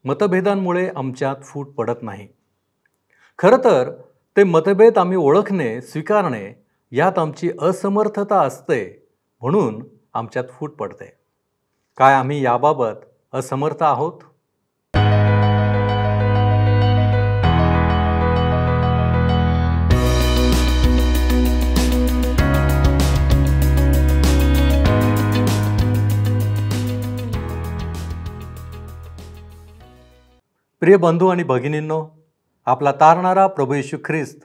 मतभेदांमुळे आमच्यात फूट पडत नाही. खरं तर ते मतभेद आम्ही ओळखणे, स्वीकारणे यात आमची असमर्थता असते, म्हणून आमच्यात फूट पडते. काय आम्ही याबाबत असमर्थ आहोत? प्रिय बंधू आणि भगिनींनो, आपला तारणारा प्रभू येशू ख्रिस्त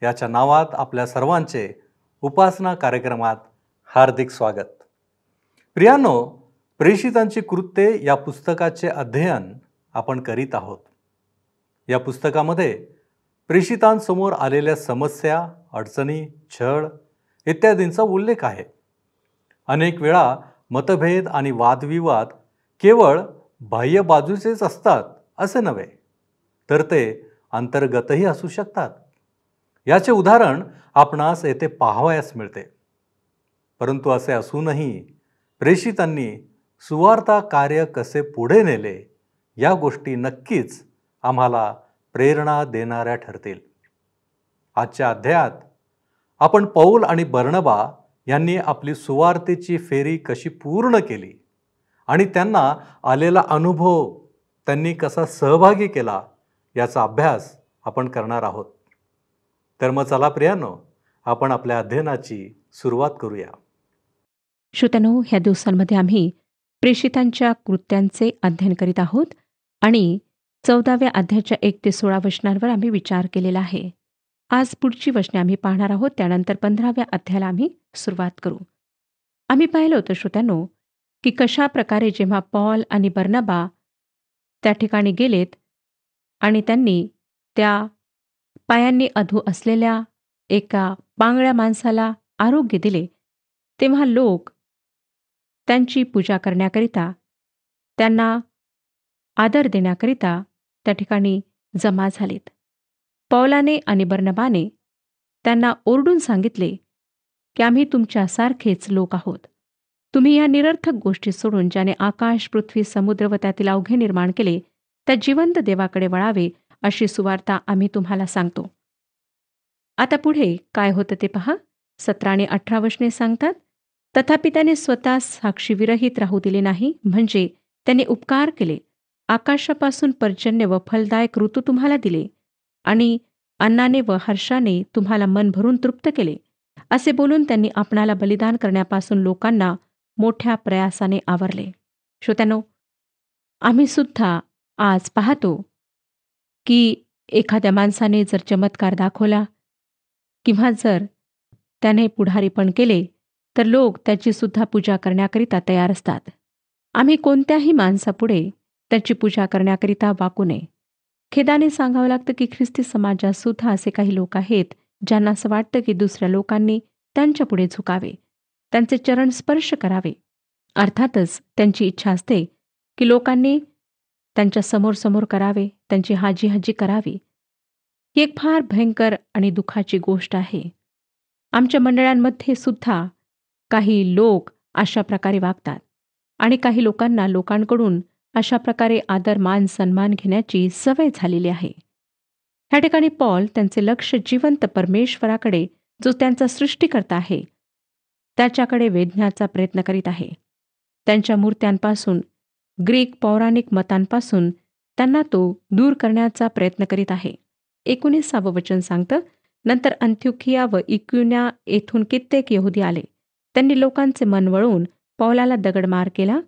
याच्या नावात आपल्या सर्वांचे उपासना कार्यक्रमात हार्दिक स्वागत. प्रियांनो, प्रेषितांची कृत्ये या पुस्तकाचे अध्ययन आपण करीत आहोत. या पुस्तकामध्ये प्रेषितांसमोर आलेल्या समस्या, अडचणी, छळ इत्यादींचा उल्लेख आहे. अनेक वेळा मतभेद आणि वादविवाद केवळ बाह्य बाजूचेच असतात असे नव्हे, तर ते अंतर्गतही असू शकतात. याचे उदाहरण आपणास येथे पाहावयास मिळते. परंतु असे असूनही प्रेषितांनी सुवार्ता कार्य कसे पुढे नेले या गोष्टी नक्कीच आम्हाला प्रेरणा देणाऱ्या ठरतील. आजच्या अध्यायात आपण पौल आणि बर्नबा यांनी आपली सुवार्तेची फेरी कशी पूर्ण केली आणि त्यांना आलेला अनुभव त्यांनी कसा सहभागी केला याचा अभ्यास आपण करणार आहोत. तर मग चला प्रियांनो, आपण आपल्या अध्ययनाची सुरुवात करूया. श्रोत्यांनो, ह्या दिवसांमध्ये आम्ही प्रेषितांच्या कृत्यांचे अध्ययन करीत आहोत आणि 14व्या अध्यायाच्या 1 ते 16 वचनांवर आम्ही विचार केलेला आहे. आज पुढची वचने आम्ही पाहणार आहोत. त्यानंतर 15व्या अध्यायाला आम्ही सुरुवात करू. आम्ही पाहिलं होतं श्रोत्यांनो की कशा प्रकारे जेव्हा पॉल आणि बर्नबा त्या ठिकाणी गेलेत आणि त्यांनी त्या पायांनी अधू असलेल्या एका पांगळ्या माणसाला आरोग्य दिले, तेव्हा लोक त्यांची पूजा करण्याकरिता, त्यांना आदर देण्याकरिता त्या ठिकाणी जमा झालेत. पौलाने आणि बर्नबाने त्यांना ओरडून सांगितले की आम्ही तुमच्यासारखेच लोक आहोत. तुम्ही या निरर्थक गोष्टी सोडून ज्याने आकाश, पृथ्वी, समुद्र व त्यातील अवघे निर्माण केले त्या जिवंत देवाकडे वळावे, अशी सुवार्ता आम्ही तुम्हाला सांगतो. आता पुढे काय होतं ते पहा. 17 आणि 18 वचने सांगतात, तथापि त्याने स्वतः साक्षीविरहित राहू दिले नाही, म्हणजे त्याने उपकार केले, आकाशापासून पर्जन्य व फलदायक ऋतू तुम्हाला दिले आणि अन्नाने व हर्षाने तुम्हाला मन भरून तृप्त केले. असे बोलून त्यांनी आपणाला बलिदान करण्यापासून लोकांना मोठ्या प्रयासाने आवरले. श्रोत्यांनो, आम्ही सुद्धा आज पाहतो की एखाद्या माणसाने जर चमत्कार दाखवला किंवा जर त्याने पुढारीपण केले, तर लोक त्याची सुद्धा पूजा करण्याकरिता तयार असतात. आम्ही कोणत्याही माणसापुढे त्याची पूजा करण्याकरिता वाकू नये. खेदाने सांगावं लागतं की ख्रिस्ती समाजात सुद्धा असे काही लोक आहेत ज्यांना असं वाटतं की दुसऱ्या लोकांनी त्यांच्यापुढे झुकावे, त्यांचे चरण स्पर्श करावे. अर्थातच त्यांची इच्छा असते की लोकांनी त्यांच्या समोर करावे, त्यांची हाजी करावी. ही एक फार भयंकर आणि दुःखाची गोष्ट आहे. आमच्या मंडळांमध्ये सुद्धा काही लोक अशा प्रकारे वागतात आणि काही लोकांना लोकांकडून अशा प्रकारे आदर, मान, सन्मान घेण्याची सवय झालेली आहे. ह्या ठिकाणी पॉल त्यांचे लक्ष जिवंत परमेश्वराकडे, जो त्यांचा सृष्टिकर्ता आहे, त्याच्याकडे वेधण्याचा प्रयत्न करीत आहे. त्यांच्या मूर्त्यांपासून, ग्रीक पौराणिक मतांपासून त्यांना तो दूर करण्याचा प्रयत्न करीत आहे. 19 वचन सांगतं, नंतर अंत्योखिया व इकुन्या येथून कित्येक यहुदी आले. त्यांनी लोकांचे मन वळवून पौलाला दगडमार केला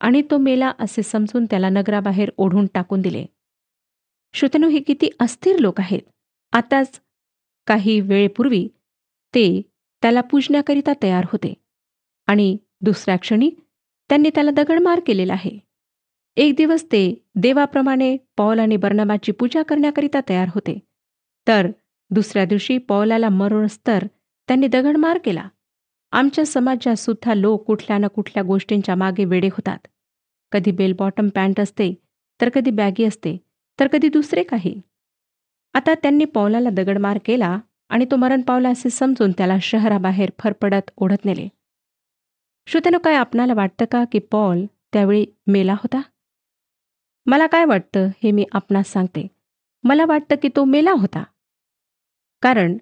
आणि तो मेला असे समजून त्याला नगराबाहेर ओढून टाकून दिले. श्रोत्यांनो, हे किती अस्थिर लोक आहेत. आताच काही वेळेपूर्वी ते त्याला पूजण्याकरिता तयार होते आणि दुसऱ्या क्षणी त्यांनी त्याला दगडमार केलेला आहे. एक दिवस ते देवाप्रमाणे पौल आणि बर्नबाची पूजा करण्याकरिता तयार होते, तर दुसऱ्या दिवशी पौलाला मरणोत्तर त्यांनी दगडमार केला. आमच्या समाजात सुद्धा लोक कुठल्या ना कुठल्या गोष्टींच्या मागे वेडे होतात. कधी बेल बॉटम पॅन्ट असते, तर कधी बॅगी असते, तर कधी दुसरे काही. आता त्यांनी पौलाला दगडमार केला आणि तो मरण पावला असे समजून त्याला शहराबाहेर फरफडत ओढत नेले. श्रोत्यांनो, काय आपणाला वाटतं का की पॉल त्यावेळी मेला होता? मला काय वाटतं हे मी आपणास सांगते. मला वाटतं की तो मेला होता. कारण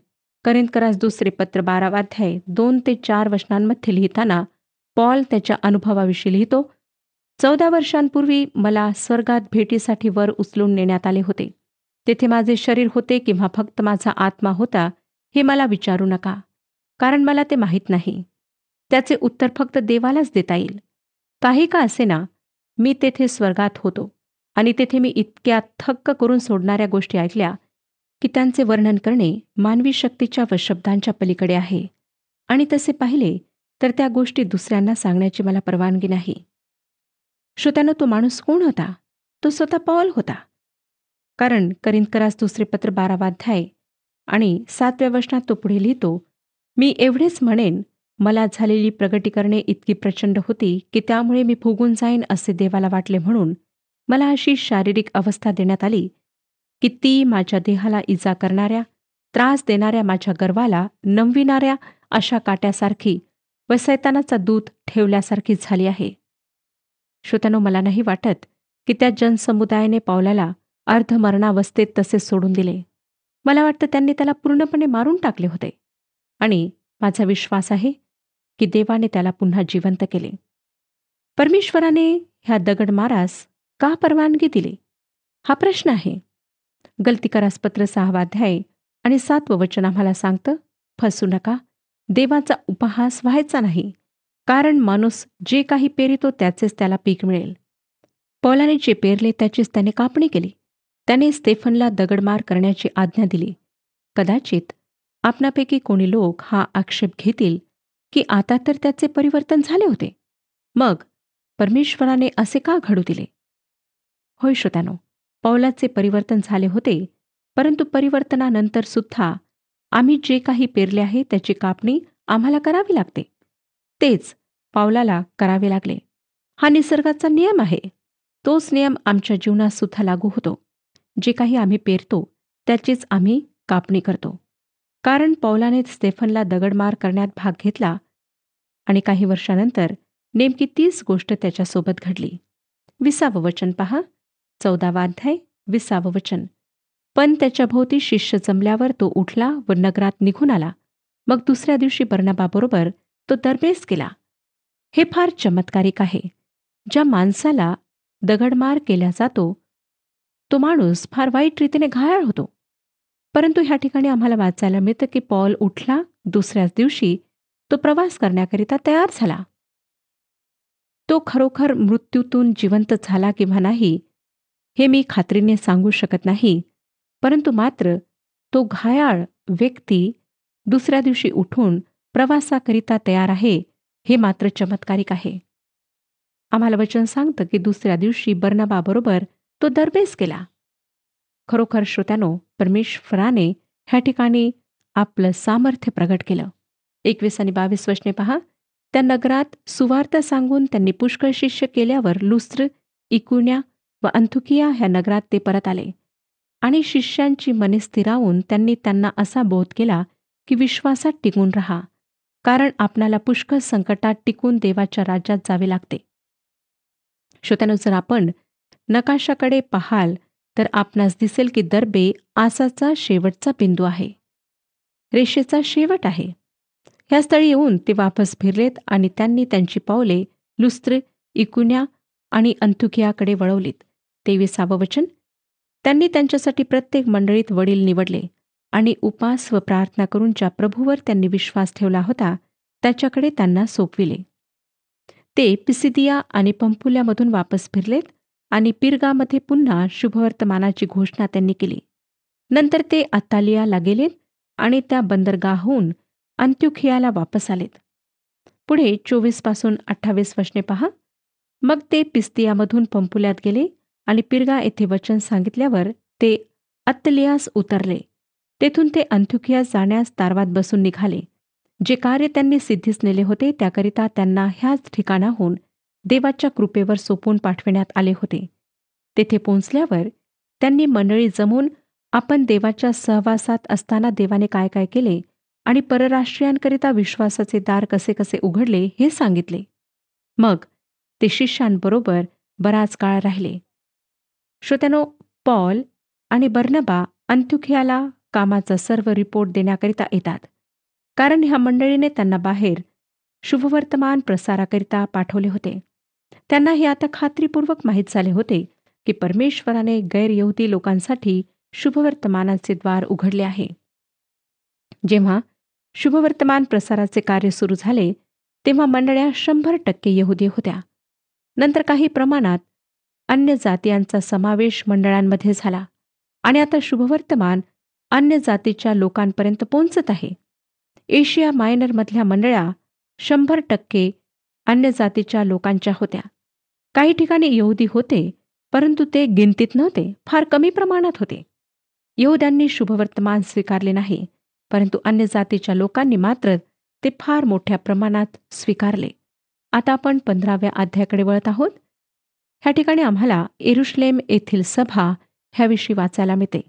करिंथकरास दुसरे पत्र 12 अध्याय 2 ते 4 वचनांमध्ये लिहिताना पॉल त्याच्या अनुभवाविषयी लिहितो. 14 वर्षांपूर्वी मला स्वर्गात भेटीसाठी वर उचलून नेण्यात आले होते. तेथे माझे शरीर होते किंवा फक्त माझा आत्मा होता हे मला विचारू नका, कारण मला ते माहीत नाही. त्याचे उत्तर फक्त देवालाच देता येईल. काही का असेना, मी तेथे स्वर्गात होतो आणि तेथे मी इतक्या थक्क करून सोडणाऱ्या गोष्टी ऐकल्या की त्यांचे वर्णन करणे मानवी शक्तीच्या व शब्दांच्या पलीकडे आहे. आणि तसे पाहिले तर त्या गोष्टी दुसऱ्यांना सांगण्याची मला परवानगी नाही. श्रोत्यानो, तो माणूस कोण होता? तो स्वतः पॉल होता. कारण करिंथकरास दुसरे पत्र 12 अध्याय आणि 7व्या वचनात तो पुढे लिहितो, मी एवढेच म्हणेन, मला झालेली प्रगटीकरणे इतकी प्रचंड होती की त्यामुळे मी फुगून जाईन असे देवाला वाटले, म्हणून मला अशी शारीरिक अवस्था देण्यात आली की ती माझ्या देहाला इजा करणाऱ्या, त्रास देणाऱ्या माझ्या गर्वाला नमविणाऱ्या अशा काट्यासारखी व सैतानाचा दूत ठेवल्यासारखी झाली आहे. श्रोत्यानो, मला नाही वाटत की त्या जनसमुदायाने पौलाला अर्धमरणावस्थेत तसेच सोडून दिले. मला वाटतं त्यांनी त्याला पूर्णपणे मारून टाकले होते. आणि माझा विश्वास आहे की देवाने त्याला पुन्हा जिवंत केले. परमेश्वराने ह्या दगडमारास का परवानगी दिली? हा प्रश्न आहे. गलतीकारास पत्र 6 अध्याय आणि 7 वचन आम्हाला सांगतं, फसू नका, देवाचा उपहास व्हायचा नाही, कारण माणूस जे काही पेरितो त्याचेच त्याला पीक मिळेल. पौलाने जे पेरले त्याचीच त्याने कापणी केली. त्याने स्तेफनला दगडमार करण्याची आज्ञा दिली. कदाचित आपणापैकी कोणी लोक हा आक्षेप घेतील की आता तर त्याचे परिवर्तन झाले होते, मग परमेश्वराने असे का घडू दिले? होय श्रोत्यानो, पौलाचे परिवर्तन झाले होते, परंतु परिवर्तनानंतर सुद्धा आम्ही जे काही पेरले आहे त्याची कापणी आम्हाला करावी लागते. तेच पौलाला करावे लागले. हा निसर्गाचा नियम आहे. तोच नियम आमच्या जीवनात सुद्धा लागू होतो. जे काही आम्ही पेरतो त्याचीच आम्ही कापणी करतो. कारण पौलाने स्तेफनला दगडमार करण्यात भाग घेतला आणि काही वर्षानंतर नेमकी तीच गोष्ट त्याच्यासोबत घडली. 20 वचन पहा, 14 अध्याय 20 वचन. पण त्याच्या भोवती शिष्य जमल्यावर तो उठला व नगरात निघून आला. मग दुसऱ्या दिवशी बर्नबाबरोबर तो दरबेस गेला. हे फार चमत्कारिक आहे. ज्या माणसाला दगडमार केला जातो तो माणूस फार वाईट रीतीने घायाळ होतो. परंतु ह्या ठिकाणी आम्हाला वाचायला मिळतं की पॉल उठला, दुसऱ्याच दिवशी तो प्रवास करण्याकरिता तयार झाला. तो खरोखर मृत्यूतून जिवंत झाला किंवा नाही हे मी खात्रीने सांगू शकत नाही, परंतु मात्र तो घायाळ व्यक्ती दुसऱ्या दिवशी उठून प्रवासाकरिता तयार आहे हे मात्र चमत्कारिक आहे. आम्हाला वचन सांगतं की दुसऱ्या दिवशी बर्नबाबरोबर तो दरबेस गेला. खरोखर श्रोत्यानो, परमेश्वराने ह्या ठिकाणी आपलं सामर्थ्य प्रगट केलं. 21 आणि 22 वचने पहा, त्या नगरात सुवार्त सांगून त्यांनी पुष्कळ शिष्य केल्यावर लुस्त्र, इकुन्या व अंथुकिया ह्या नगरात ते परत आले. आणि शिष्यांची मने स्थिरावून त्यांनी त्यांना असा बोध केला की विश्वासात टिकून राहा, कारण आपणाला पुष्कळ संकटात टिकून देवाच्या राज्यात जावे लागते. श्रोत्यानो, जर आपण नकाशाकडे पाहाल तर आपणास दिसेल की दर्बे आसाचा शेवटचा बिंदू आहे, रेषेचा शेवट आहे. ह्या स्थळी येऊन ते वापस फिरलेत आणि त्यांनी त्यांची पावले लुस्त्र, इकुन्या आणि अंथुकियाकडे वळवलीत. 23 वचन. त्यांनी त्यांच्यासाठी प्रत्येक मंडळीत वडील निवडले आणि उपास व प्रार्थना करून ज्या प्रभूवर त्यांनी विश्वास ठेवला होता त्याच्याकडे त्यांना सोपविले. ते पिसिदिया आणि पंफुल्यामधून वापस फिरलेत आणि पिरगामध्ये पुन्हा शुभवर्तमानाची घोषणा त्यांनी केली. नंतर ते अत्तालियाला गेलेत आणि त्या बंदरगाहहून अंत्योखियाला वापस आलेत. पुढे 24 पासून 28 वचने पहा. मग ते पिस्तियामधून पंफुल्यात गेले आणि पिरगा येथे वचन सांगितल्यावर ते अत्तलियास उतरले. तेथून ते अंत्योखियास जाण्यास तारवात बसून निघाले. जे कार्य त्यांनी सिद्धीस नेले होते त्याकरिता त्यांना ह्याच ठिकाणाहून देवाच्या कृपेवर सोपवून पाठविण्यात आले होते. तेथे पोहोचल्यावर त्यांनी मंडळी जमून आपण देवाच्या सहवासात असताना देवाने काय काय केले आणि परराष्ट्रीयांकरिता विश्वासाचे दार कसे कसे उघडले हे सांगितले. मग ते शिष्यांबरोबर बराच काळ राहिले. श्रोत्यानो, पॉल आणि बर्नबा अंत्योखियाला कामाचा सर्व रिपोर्ट देण्याकरिता येतात, कारण ह्या मंडळीने त्यांना बाहेर शुभवर्तमान प्रसाराकरिता पाठवले होते. त्यांना हे आता खात्रीपूर्वक माहीत झाले होते की परमेश्वराने गैरयहूदी लोकांसाठी शुभवर्तमानाचे द्वार उघडले आहे. जेव्हा शुभवर्तमान प्रसाराचे कार्य सुरू झाले तेव्हा मंडळ्या 100% यहुदी होत्या. नंतर काही प्रमाणात अन्य जातीयांचा समावेश मंडळांमध्ये झाला आणि आता शुभवर्तमान अन्य जातीच्या लोकांपर्यंत पोहोचत आहे. एशिया मायनरमधल्या मंडळ्या 100% अन्य जातीच्या लोकांच्या होत्या. काही ठिकाणी यहुदी होते, परंतु ते गिनतीत नव्हते, फार कमी प्रमाणात होते. यहुद्यांनी शुभवर्तमान स्वीकारले नाही, परंतु अन्य जातीच्या लोकांनी मात्र ते फार मोठ्या प्रमाणात स्वीकारले. आता आपण 15व्या अध्यायाकडे वळत आहोत. ह्या ठिकाणी आम्हाला येरुशलेम येथील सभा ह्याविषयी वाचायला मिळते.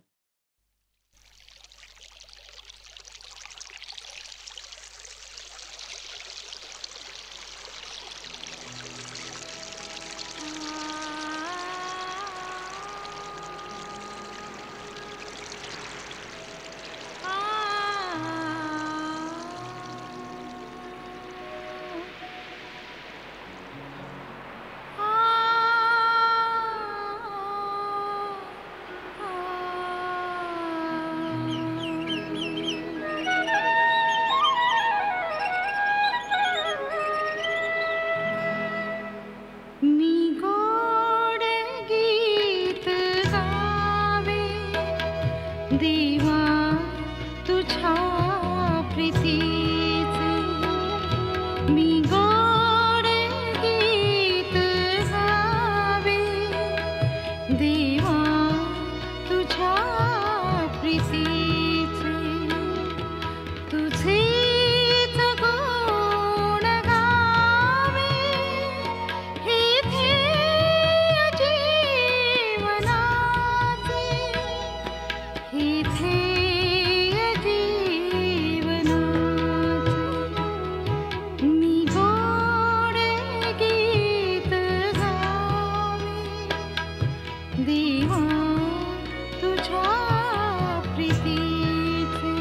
मी गोड गीत गावे देवा तुझ्या प्रीतीचे. मी गोड गीत गावे देवा तुझ्या प्रीतीचे. तुझेच गुण गावे हे ध्येय जीवनाचे. हे ध्येय जीवनाचे. मी गोड गीत गावे देवा तुझ्या प्रीतीचे.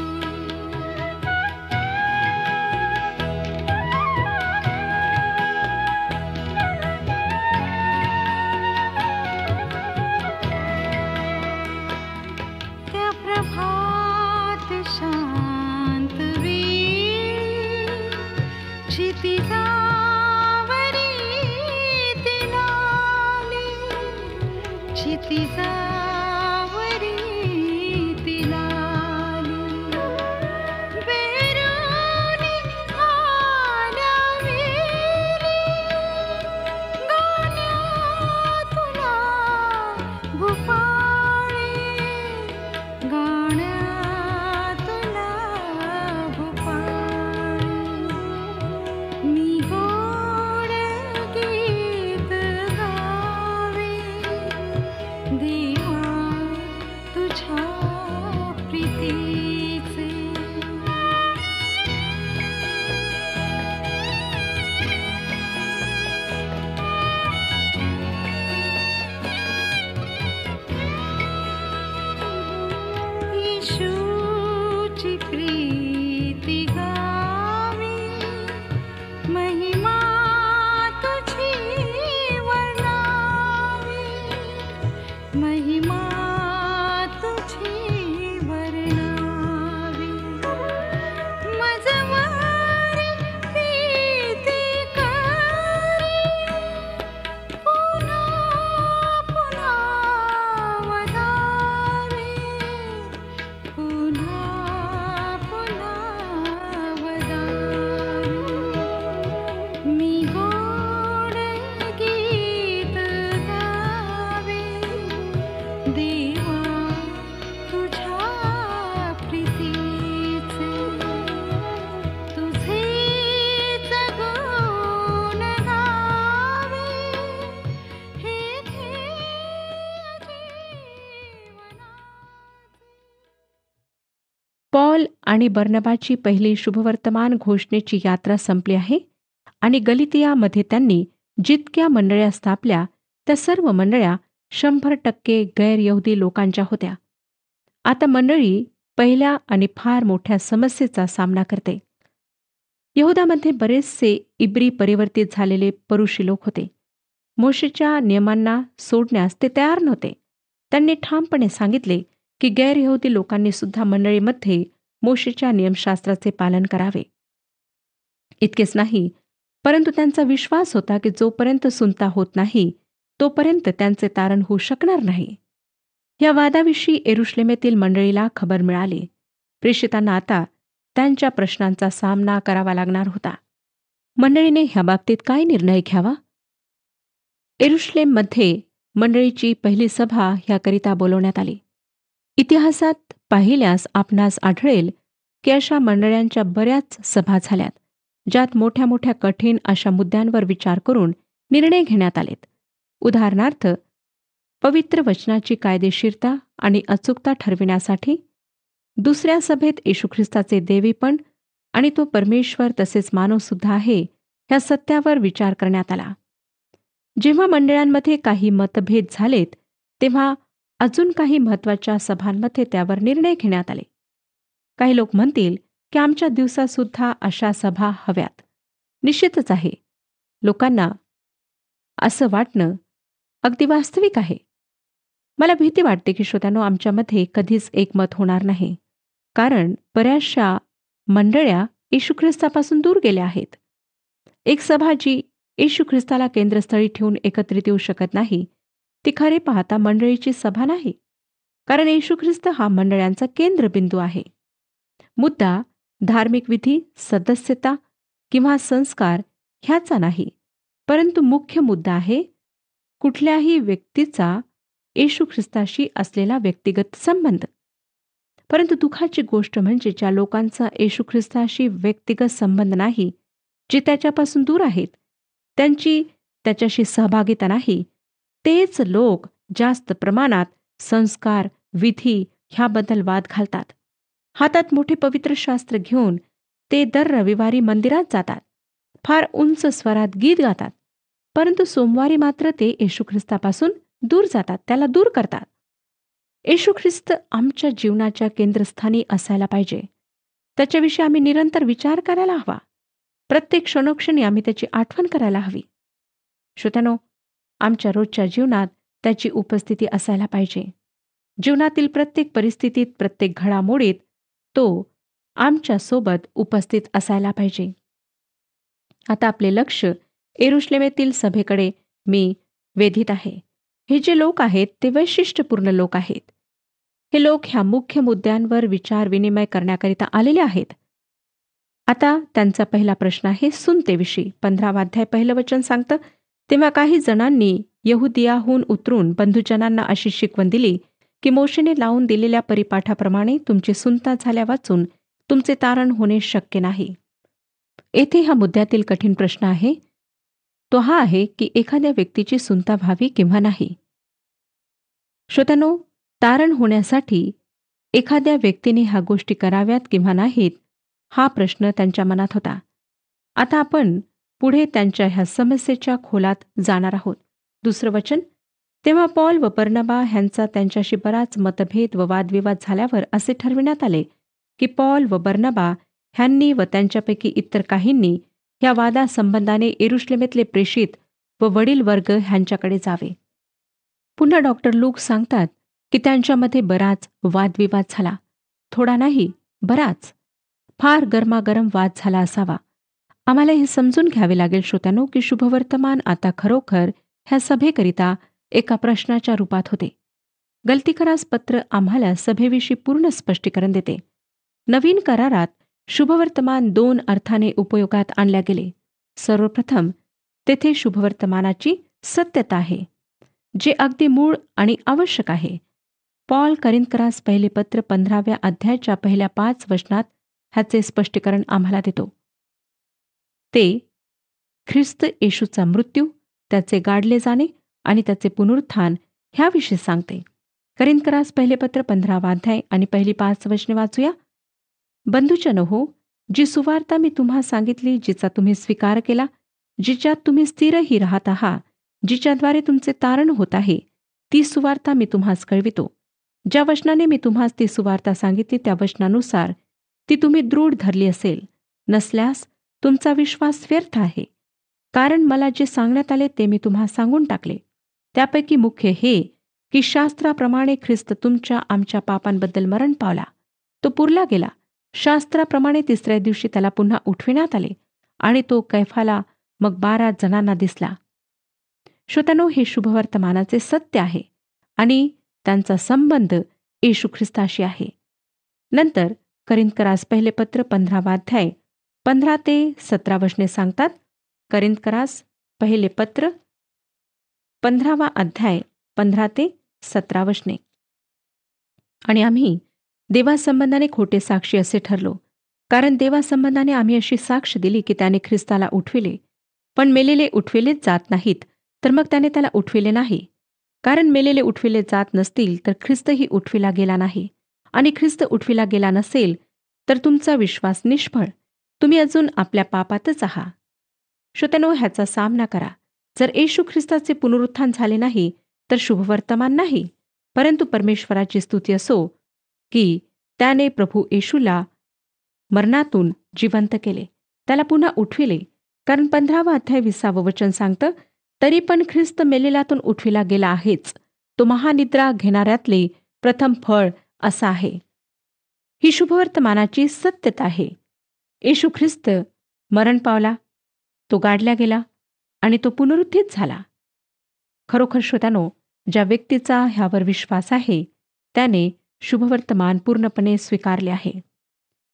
त्या प्रभात शांत वेळी क्षितिजावरी तिलाली. क्षितिजावरी तिलाली. बेरोनी आल्या वेली गाण्यातुला भूपाळी. गाण्यातुला भूपाळी. मी गोड गीत गावे देवा तुझ्या प्रीतीचे. येशूची प्रीती गावी महिमा तुझी वर्णावी. महिमा तुझी वर्णावी. मजवारी प्रीती करी पुन्हा पुन्हा वदावी. पुन्हा पुन्हा वदावी. मी गोड गीत गावे देवा तुझ्या प्रीतीचे. तुझेच गुण गावे हे ध्येय जीवनाचे. पॉल आणि बर्नबाची पहिली शुभवर्तमान घोषणेची यात्रा संपली आहे आणि गलितियामध्ये त्यांनी जितक्या मंडळ्या स्थापल्या त्या सर्व मंडळ्या 100% गैरयहुदी लोकांच्या होत्या. आता मंडळी पहिल्या आणि फार मोठ्या समस्येचा सामना करते. यहुदामध्ये बरेचसे इब्री परिवर्तित झालेले परुषी लोक होते. मोशेच्या नियमांना सोडण्यास ते तयार नव्हते. त्यांनी ठामपणे सांगितले की गैरयहुदी लोकांनी सुद्धा मंडळीमध्ये मोशेच्या नियमशास्त्राचे पालन करावे. इतकेच नाही, परंतु त्यांचा विश्वास होता की जोपर्यंत सुनता होत नाही तोपर्यंत त्यांचे तारण होऊ शकणार नाही. या वादाविषयी येरुशलेमेतील मंडळीला खबर मिळाली. प्रेषितांना आता त्यांच्या प्रश्नांचा सामना करावा लागणार होता. मंडळीने ह्या बाबतीत काय निर्णय घ्यावा? येरुशलेममध्ये मंडळीची पहिली सभा ह्याकरिता बोलवण्यात आली. इतिहासात पाहिल्यास आपणास आढळेल की अशा मंडळ्यांच्या बऱ्याच सभा झाल्यात, ज्यात मोठ्या मोठ्या कठीण अशा मुद्द्यांवर विचार करून निर्णय घेण्यात आलेत. उदाहरणार्थ, पवित्र वचनाची कायदेशीरता आणि अचूकता ठरविण्यासाठी, दुसऱ्या सभेत येशू ख्रिस्ताचे देवीपण आणि तो परमेश्वर तसेच मानवसुद्धा आहे ह्या सत्यावर विचार करण्यात आला. जेव्हा मंडळांमध्ये काही मतभेद झालेत तेव्हा अजून काही महत्त्वाच्या सभांमध्ये त्यावर निर्णय घेण्यात आले. काही लोक म्हणतील की आमच्या दिवसातसुद्धा अशा सभा हव्यात. निश्चितच आहे, लोकांना असं वाटणं अगदी वास्तविक आहे. मला भीती वाटते की श्रोत्यांनो, आमच्यामध्ये कधीच एकमत होणार नाही, कारण बऱ्याचशा मंडळ्या येशू ख्रिस्तापासून दूर गेल्या आहेत. एक सभा जी येशू ख्रिस्ताला केंद्रस्थळी ठेवून एकत्रित येऊ शकत नाही, ती खरे पाहता मंडळीची सभा नाही, कारण येशू ख्रिस्त हा मंडळांचा केंद्रबिंदू आहे. मुद्दा धार्मिक विधी, सदस्यता किंवा संस्कार ह्याचा नाही, परंतु मुख्य मुद्दा आहे कुठल्याही व्यक्तीचा येशू ख्रिस्ताशी असलेला व्यक्तिगत संबंध. परंतु दुःखाची गोष्ट म्हणजे ज्या लोकांचा येशू ख्रिस्ताशी व्यक्तिगत संबंध नाही, जे त्याच्यापासून दूर आहेत, त्यांची त्याच्याशी सहभागिता नाही, तेच लोक जास्त प्रमाणात संस्कार, विधी ह्याबद्दल वाद घालतात. हातात मोठे पवित्र शास्त्र घेऊन ते दर रविवारी मंदिरात जातात, फार उंच स्वरात गीत गातात, परंतु सोमवारी मात्र ते येशू ख्रिस्तापासून दूर जातात, त्याला दूर करतात. येशू ख्रिस्त आमच्या जीवनाच्या केंद्रस्थानी असायला पाहिजे. त्याच्याविषयी आम्ही निरंतर विचार करायला हवा. प्रत्येक क्षणोक्षणी आम्ही त्याची आठवण करायला हवी. श्रोत्यानो, आमच्या रोजच्या जीवनात त्याची उपस्थिती असायला पाहिजे. जीवनातील प्रत्येक परिस्थितीत, प्रत्येक घडामोडीत तो आमच्या सोबत उपस्थित असायला पाहिजे. आता आपले लक्ष येरुशलेमेतील सभेकडे मी वेधित आहे. हे जे लोक आहेत ते वैशिष्ट्यपूर्ण लोक आहेत. हे लोक ह्या मुख्य मुद्द्यांवर विचार विनिमय करण्याकरिता आलेले आहेत. आता त्यांचा पहिला प्रश्न आहे सुनतेविषयी. 15 अध्याय पहिलं वचन सांगतं, तेव्हा काही जणांनी यहुदियाहून उतरून बंधुजनांना अशी शिकवण दिली की मोशेने लावून दिलेल्या परिपाठाप्रमाणे तुमची सुनता झाल्या वाचून तुमचे तारण होणे शक्य नाही. येथे ह्या मुद्द्यातील कठीण प्रश्न आहे तो हा आहे की एखाद्या व्यक्तीची सुनता व्हावी किंवा नाही. श्रोत्यानो, तारण होण्यासाठी एखाद्या व्यक्तीने ह्या गोष्टी कराव्यात किंवा नाहीत, हा प्रश्न त्यांच्या मनात होता. आता आपण पुढे त्यांच्या ह्या समस्येच्या खोलात जाणार आहोत. दुसरं वचन, तेव्हा पौल व बर्नबा ह्यांचा त्यांच्याशी बराच मतभेद व वादविवाद झाल्यावर असे ठरविण्यात आले की पौल व बर्नबा ह्यांनी व त्यांच्यापैकी इतर काहींनी ह्या वादासंबंधाने येरुशलेमेतले प्रेषित व वडील वर्ग ह्यांच्याकडे जावे. पुन्हा डॉक्टर लूक सांगतात की त्यांच्यामध्ये बराच वादविवाद झाला. थोडा नाही, बराच, फार गरमागरम वाद झाला असावा. आम्हाला हे समजून घ्यावे लागेल श्रोत्यानो की शुभवर्तमान आता खरोखर ह्या सभेकरिता एका प्रश्नाच्या रूपात होते. गलतीकरास पत्र आम्हाला सभेविषयी पूर्ण स्पष्टीकरण देते. नवीन करारात शुभवर्तमान 2 अर्थाने उपयोगात आणल्या गेले. सर्वप्रथम तेथे शुभवर्तमानाची सत्यता आहे, जे अगदी मूळ आणि आवश्यक आहे. पौल करिंथकरास पहिले पत्र 15व्या अध्यायाच्या पहिल्या 5 वचनात ह्याचे स्पष्टीकरण आम्हाला देतो. ते ख्रिस्त येशूचा मृत्यू, त्याचे गाडले जाणे आणि त्याचे पुनरुत्थान ह्याविषयी सांगते. करिंथकरास पहिले पत्र 15वा अध्याय आणि पहिली 5 वचने वाचूया. बंधुजनो हो, जी सुवार्ता मी तुम्हा सांगितली, जिचा तुम्ही स्वीकार केला, जिच्यात तुम्ही स्थिरही राहत आहात, जिच्याद्वारे तुमचे तारण होत आहे, ती सुवार्ता मी तुम्हास कळवितो. ज्या वचनाने मी तुम्हास ती सुवार्ता सांगितली त्या वचनानुसार ती तुम्ही दृढ धरली असेल. नसल्यास तुमचा विश्वास व्यर्थ आहे. कारण मला जे सांगण्यात आले ते मी तुम्हास सांगून टाकले. त्यापैकी मुख्य हे की शास्त्राप्रमाणे ख्रिस्त तुमच्या आमच्या पापांबद्दल मरण पावला. तो पुरला गेला. शास्त्राप्रमाणे तिसऱ्या दिवशी त्याला पुन्हा उठविण्यात आले आणि तो कैफाला मग 12 जणांना दिसला. श्रोत्यानो, हे शुभवर्तमानाचे सत्य आहे आणि त्यांचा संबंध येशू ख्रिस्ताशी आहे. नंतर करिंथकरास पहिले पत्र 15वा अध्याय 15 ते 17 वचने सांगतात. करिंथकरास पहिले पत्र 15वा अध्याय 15 ते 17 वचने. आणि आम्ही देवासंबंधाने खोटे साक्षी असे ठरलो, कारण देवासंबंधाने आम्ही अशी साक्ष दिली की त्याने ख्रिस्ताला उठविले. पण मेलेले उठविलेच जात नाहीत, तर मग त्याने त्याला उठविले नाही. कारण मेलेले उठविले जात नसतील तर ख्रिस्तही उठविला गेला नाही. आणि ख्रिस्त उठविला गेला नसेल तर तुमचा विश्वास निष्फळ. तुम्ही अजून आपल्या पापातच आहात. श्रोत्यानो, ह्याचा सामना करा. जर येशू ख्रिस्ताचे पुनरुत्थान झाले नाही तर शुभवर्तमान नाही. परंतु परमेश्वराची स्तुती असो की त्याने प्रभू येशूला मरणातून जिवंत केले, त्याला पुन्हा उठविले. कारण 15वा अध्याय 20वे वचन सांगतं, तरी पण ख्रिस्त मेलेल्यातून उठविला गेला आहेच. तो महानिद्रा घेणाऱ्यातले प्रथम फळ असा आहे. ही शुभवर्तमानाची सत्यता आहे. येशू ख्रिस्त मरण पावला, तो गाडला गेला आणि तो पुनरुत्थित झाला. खरोखर श्रोत्यानो, ज्या व्यक्तीचा ह्यावर विश्वास आहे त्याने शुभवर्तमान पूर्णपणे स्वीकारले आहे.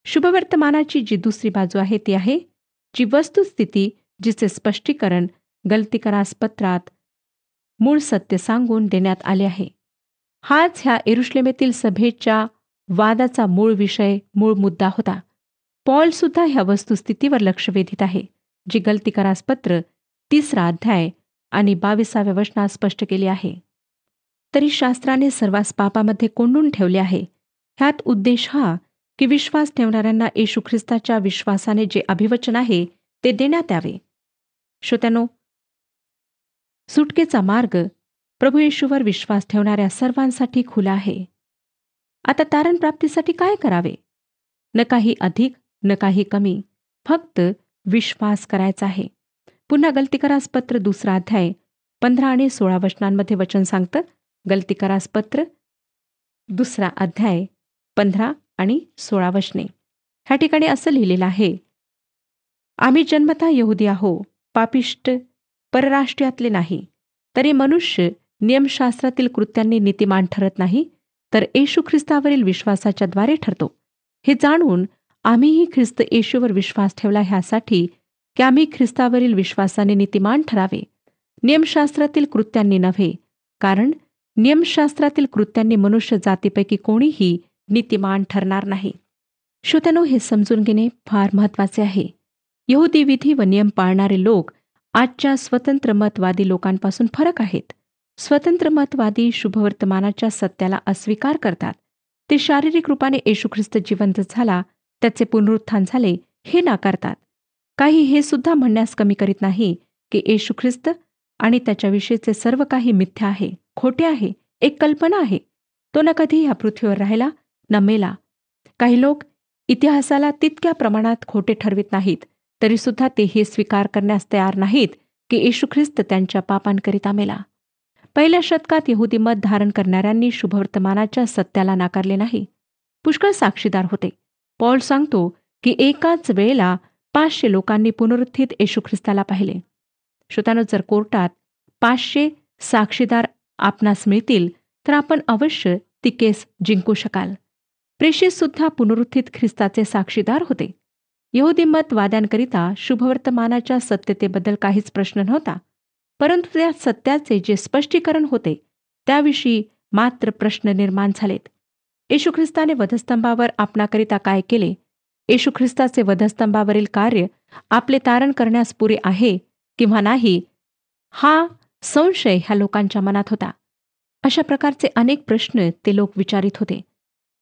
शुभवर्तमानाची जी दुसरी बाजू आहे ती आहे जी वस्तुस्थिती, जिचे स्पष्टीकरण गलतीकरास पत्रात मूळ सत्य सांगून देण्यात आले आहे. हाच ह्या यरुशलेमेतील सभेच्या वादाचा मूळ विषय, मूळ मुद्दा होता. पॉल सुद्धा ह्या वस्तुस्थितीवर लक्ष वेधित आहे, जी गलतीकरास पत्र 3रा अध्याय आणि 22व्या वचनात स्पष्ट केली आहे. तरी शास्त्राने सर्वांस पापामध्ये कोंडून ठेवले आहे. ह्यात उद्देश हा की विश्वास ठेवणाऱ्यांना येशू ख्रिस्ताच्या विश्वासाने जे अभिवचन आहे ते देण्यात यावे. श्रोत्यानो, सुटकेचा मार्ग प्रभू येशूवर विश्वास ठेवणाऱ्या सर्वांसाठी खुला आहे. आता तारण प्राप्तीसाठी काय करावे? न काही अधिक, न काही कमी, फक्त विश्वास करायचा आहे. पुन्हा गलतीकरास पत्र 2रा अध्याय 15 आणि 16 वचनांमध्ये वचन सांगतं. गलतीकरास पत्र 2रा अध्याय 15 आणि 16 वचने. ह्या ठिकाणी असं लिहिलेलं आहे, आम्ही जन्मतः यहुदी आहो, पापिष्ट, परराष्ट्रीयातले नाही. तरी मनुष्य नियमशास्त्रातील कृत्यांनी नीतिमान ठरत नाही, तर येशू ख्रिस्तावरील विश्वासाच्या द्वारे ठरतो. हे जाणून आम्हीही ख्रिस्त येशूवर विश्वास ठेवला ह्यासाठी की आम्ही ख्रिस्तावरील विश्वासाने नीतिमान ठरावे, नियमशास्त्रातील कृत्यांनी नव्हे. कारण नियमशास्त्रातील कृत्यांनी मनुष्य जातीपैकी कोणीही नीतिमान ठरणार नाही. श्रोत्यानो, हे समजून घेणे फार महत्त्वाचे आहे. यहुदी विधी व नियम पाळणारे लोक आजच्या स्वतंत्र मतवादी लोकांपासून फरक आहेत. स्वतंत्र मतवादी शुभवर्तमानाच्या सत्याला अस्वीकार करतात. ते शारीरिक रूपाने येशू ख्रिस्त जिवंत झाला, त्याचे पुनरुत्थान झाले हे नाकारतात. काही हे सुद्धा म्हणण्यास कमी करीत नाही की येशू ख्रिस्त आणि त्याच्याविषयीचे सर्व काही मिथ्या आहे, खोटे आहे, एक कल्पना आहे. तो न कधी ह्या पृथ्वीवर राहिला न मेला. काही लोक इतिहासाला तितक्या प्रमाणात खोटे ठरवित नाहीत, तरी सुद्धा ते हे स्वीकार करण्यास तयार नाहीत की येशू ख्रिस्त त्यांच्या पापांकरिता मेला. पहिल्या शतकात यहुदी मत धारण करणाऱ्यांनी शुभवर्तमानाच्या सत्याला नाकारले नाही. पुष्कळ साक्षीदार होते. पॉल सांगतो की एकाच वेळेला 500 लोकांनी पुनरुत्थित येशू ख्रिस्ताला पाहिले. श्रोत्यानो, जर कोर्टात 500 साक्षीदार आपणास मिळतील तर आपण अवश्य ती केस जिंकू शकाल. प्रेषित सुद्धा पुनरुत्थित ख्रिस्ताचे साक्षीदार होते. यहुदी मतवाद्यांकरिता शुभवर्तमानाच्या सत्यतेबद्दल काहीच प्रश्न नव्हता, परंतु त्या सत्याचे जे स्पष्टीकरण होते त्याविषयी मात्र प्रश्न निर्माण झालेत. येशू ख्रिस्ताने वधस्तंभावर आपणाकरिता काय केले? येशू ख्रिस्ताचे वधस्तंभावरील कार्य आपले तारण करण्यास पुरे आहे किंवा नाही, हा संशय ह्या लोकांच्या मनात होता. अशा प्रकारचे अनेक प्रश्न ते लोक विचारित होते.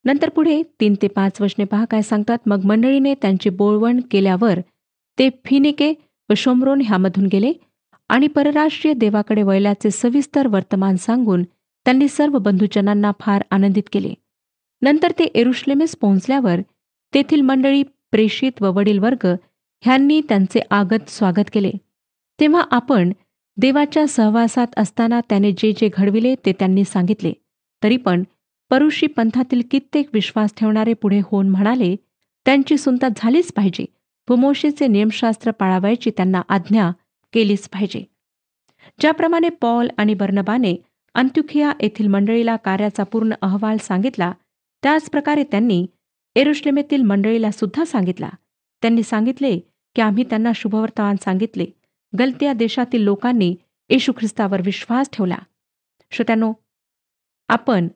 नंतर पुढे 3 ते 5 वचने पहा काय सांगतात. मग मंडळीने त्यांची बोळवण केल्यावर ते फिनिके व शोम्रोन ह्यामधून गेले आणि परराष्ट्रीय देवाकडे वळल्याचे सविस्तर वर्तमान सांगून त्यांनी सर्व बंधुजनांना फार आनंदित केले. नंतर ते येरुशलेमेस पोहोचल्यावर तेथील मंडळी, प्रेषित व वडील वर्ग ह्यांनी त्यांचे आगत स्वागत केले. तेव्हा आपण देवाच्या सहवासात असताना त्याने जे जे घडविले ते त्यांनी सांगितले. तरी पण परुषी पंथातील कित्येक विश्वास ठेवणारे पुढे होऊन म्हणाले, त्यांची सुनता झालीच पाहिजे व मोशेचे नियमशास्त्र पाळावयाची त्यांना आज्ञा केलीच पाहिजे. ज्याप्रमाणे पॉल आणि बर्नबाने अंत्युखिया येथील मंडळीला कार्याचा पूर्ण अहवाल सांगितला, त्याच प्रकारे त्यांनी येरुशलेमेतील मंडळीला सुद्धा सांगितला. त्यांनी सांगितले की आम्ही त्यांना शुभवर्तमान सांगितले. गलतिया देशातील लोकांनी येशू ख्रिस्तावर विश्वास ठेवला. श्रोत्यांनो, आपण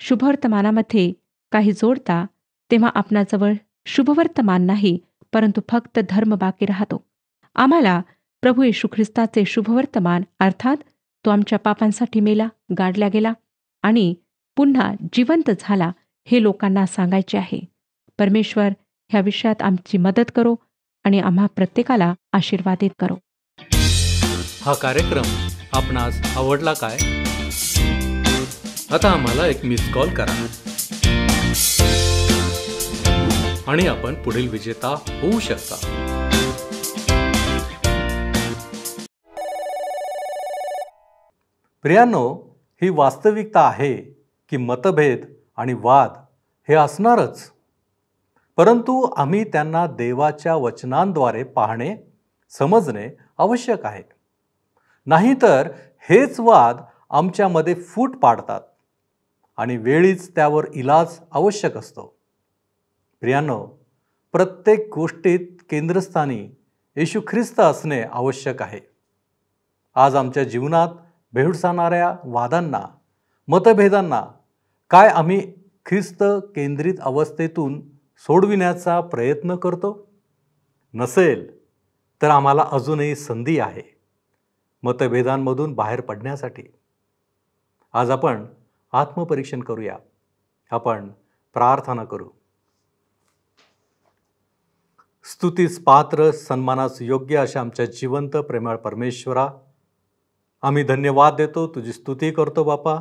शुभवर्तमानामध्ये काही जोडता तेव्हा आपणाजवळ शुभवर्तमान नाही, परंतु फक्त धर्म बाकी राहतो. आम्हाला प्रभू येशू ख्रिस्ताचे शुभवर्तमान, अर्थात तो आमच्या पापांसाठी मेला, गाडला गेला आणि पुन्हा जिवंत झाला, हे लोकांना सांगायचे आहे. परमेश्वर ह्या विषयात आमची मदत करो आणि आम्हा प्रत्येकाला आशीर्वादित करो. हा कार्यक्रम आपणास आवडला काय? आता आम्हाला एक मिस कॉल करा आणि आपण पुढील विजेता होऊ शकता. प्रियांनो, ही वास्तविकता आहे की मतभेद आणि वाद हे असणारच, परंतु आम्ही त्यांना देवाच्या वचनांद्वारे पाहणे, समजणे आवश्यक आहे. नाहीतर हेच वाद आमच्यामध्ये फूट पाडतात आणि वेळीच त्यावर इलाज आवश्यक असतो. प्रियांनो, प्रत्येक गोष्टीत केंद्रस्थानी येशू ख्रिस्त असणे आवश्यक आहे. आज आमच्या जीवनात भेडसावणाऱ्या वादांना, मतभेदांना काय आम्ही ख्रिस्त केंद्रित अवस्थेतून सोडविण्याचा प्रयत्न करतो? नसेल तर आम्हाला अजूनही संधी आहे मतभेदांमधून बाहेर पडण्यासाठी. आज आपण आत्मपरीक्षण करूया. आपण प्रार्थना करू. स्तुतीस पात्र, सन्मानास योग्य अशा आमच्या जिवंत प्रेमळ परमेश्वरा, आम्ही धन्यवाद देतो, तुझी स्तुती करतो बापा,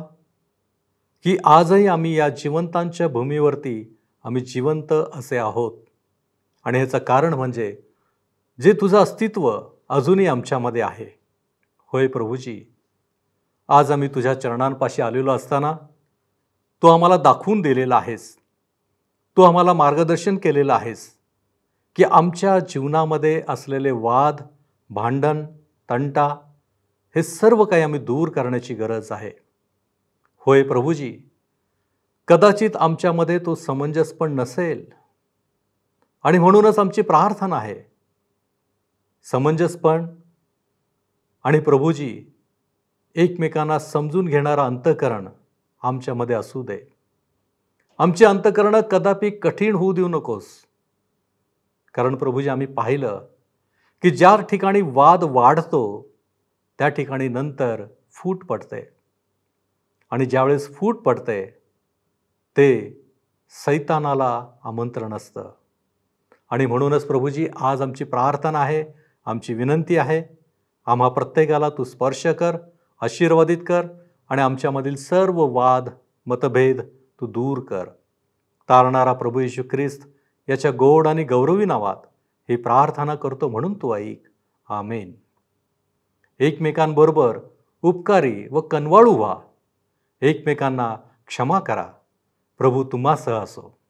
की आजही आम्ही या जिवंतांच्या भूमीवरती आम्ही जिवंत असे आहोत. आणि ह्याचं कारण म्हणजे जे तुझं अस्तित्व अजूनही आमच्यामध्ये आहे. होय प्रभूजी, आज आम्ही तुझ्या चरणांपाशी आलेलो असताना तू आम्हाला दाखवून दिलेला आहेस, तू आम्हाला मार्गदर्शन केलेलं आहेस की आमच्या जीवनामध्ये असलेले वाद, भांडण, तंटा हे सर्व काही आम्ही दूर करण्याची गरज आहे. होय प्रभूजी, कदाचित आमच्यामध्ये तो समंजसपण नसेल आणि म्हणूनच आमची प्रार्थना आहे, समंजसपण आणि प्रभूजी एकमेकांना समजून घेणारा अंतःकरण आमच्यामध्ये असू दे. आमची अंतःकरणं कदापि कठीण होऊ देऊ नकोस. कारण प्रभूजी, आम्ही पाहिलं की ज्या ठिकाणी वाद वाढतो त्या ठिकाणी नंतर फूट पडते, आणि ज्यावेळेस फूट पडते ते सैतानाला आमंत्रण असतं. आणि म्हणूनच प्रभूजी, आज आमची प्रार्थना आहे, आमची विनंती आहे, आम्हा प्रत्येकाला तू स्पर्श कर, आशीर्वादित कर आणि आमच्यामधील सर्व वाद, मतभेद तू दूर कर. तारणारा प्रभू येशू ख्रिस्त याच्या गोड आणि गौरवी नावात ही प्रार्थना करतो, म्हणून तू ऐक. आमेन. एकमेकांबरोबर उपकारी व कनवाळू व्हा. एकमेकांना क्षमा करा. प्रभू तुम्हासह असो.